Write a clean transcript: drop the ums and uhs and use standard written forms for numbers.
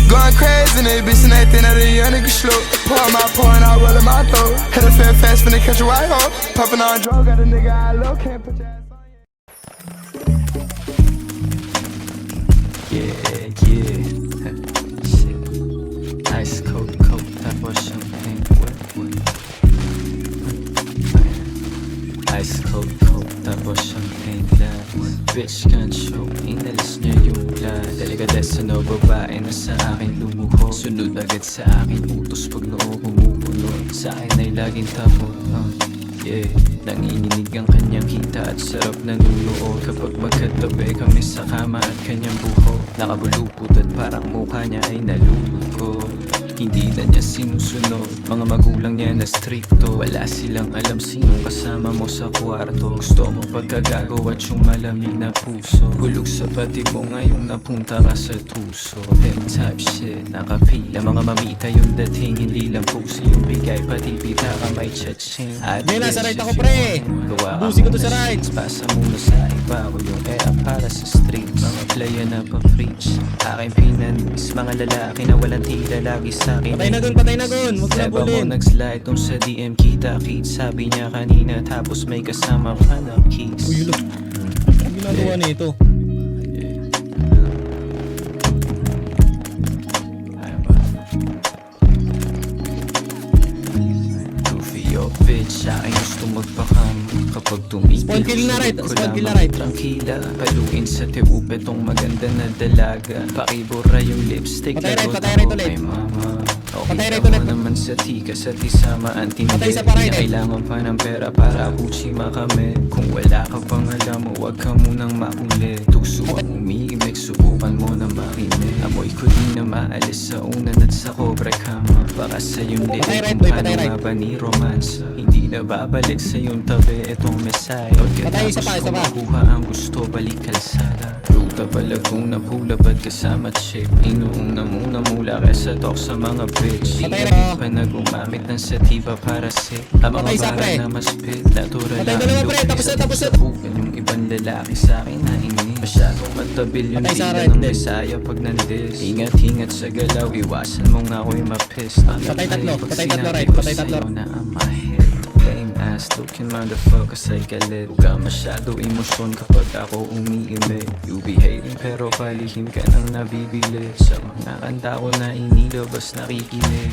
Going crazy in this bitch and they think that a young nigga slow. Pouring out, rolling my throat. Hit a fair fast, finna catch a white hoe. Popping on drugs, got a nigga I love, can't put your ass on. Yeah, shit. Ice cold, tapos champagne, wet. Ice cold, tapos champagne, glass. Bitch can't show, inalis niya yung blood. Delikadesa no babae na sa akin lumuho. Sunod agad sa akin utos pag noo bumubulo. Sa akin ay laging tapos, yeah. Nanginginig ang kanyang hita at sarap na nunuo. Kapag magkatabi kami sa kama at kanyang buho. Nakabulupot at parang mukha niya ay nalulungkot. Hindi na niya sinusunod, mga magulang niya na stricto. Wala silang alam sinong kasama mo sa kwarto. Gusto mo pagkagago at yung malamig na puso. Hulog sa pati mo ngayong napunta ka sa tuso. Pimp type shit, nakapila mga mamita yung dating. Hindi lang puso yung bigay, pati pita ka may cha-ching. Ngayon nasa right ako pre, busi ko to sa right. Pasa muna sa iba ko yung era para sa streets. Mga playa na pa-preach, aking pinanis. Mga lalaki na walang tila lagi sa akin. Patay na gun, huwag na Seba mo bulin. nag-slide kung sa DM kita-kit. Sabi niya kanina tapos may kasama pa na kiss. Uy, look, ang ginagawa nito. Bitch, sa akin gusto magpakam. Kapag tumigil Spawn kill na right, ko spawn kill na lamang right. Trangkila, paluin sa tiupe tong maganda na dalaga. Pakibura yung lipstick, Patay right, lagot patay ako right ulit. kay mama. Okay Patay right ka ulit. mo naman sa tika, sa tisama ang tindi. Patay sa paray, Di na kailangan pa ng pera para kutsima kami. Kung wala ka pang alam mo, wag ka munang makulit. Tuso ang umiimik, subukan mo na makinig. Amoy ko di na maalis sa unan at sa kobre kama. Baka sa yung Patay lilit right, kung boy, paano patay right. nga ba ni romansa. Hindi na babalik sa yung tabi itong mesay. Patay, isa pa, isa pa. Kumakuha ang gusto, balik kalsada. Ruta pala kung napula ba't kasama chip. Inuuna muna mula kesa talk sa mga bitch. Patay Hindi na. pa na gumamit ng sativa para sick. Ang mga Patay isa, bara pre. na mas fit. Natural Patay lang dalawa, yung pre. Tapos na, lupi tapos sa na. bukan. Yung ibang lalaki sa akin na inis. Masyadong matabil yung Patay sa dila right ng din. Bisaya pag nandis. Ingat-ingat sa galaw, iwasan mo nga ako'y mapist. Patay tatlo, Pag patay tatlo sinabi right, ko patay tatlo. sa'yo na I'm a hit. Lame ass looking motherfucker say galit. Huwag ka masyado emosyon kapag ako umiimik. You be hating pero palihim ka nang nabibili. Sa mga kanta ko na inilabas nakikinig.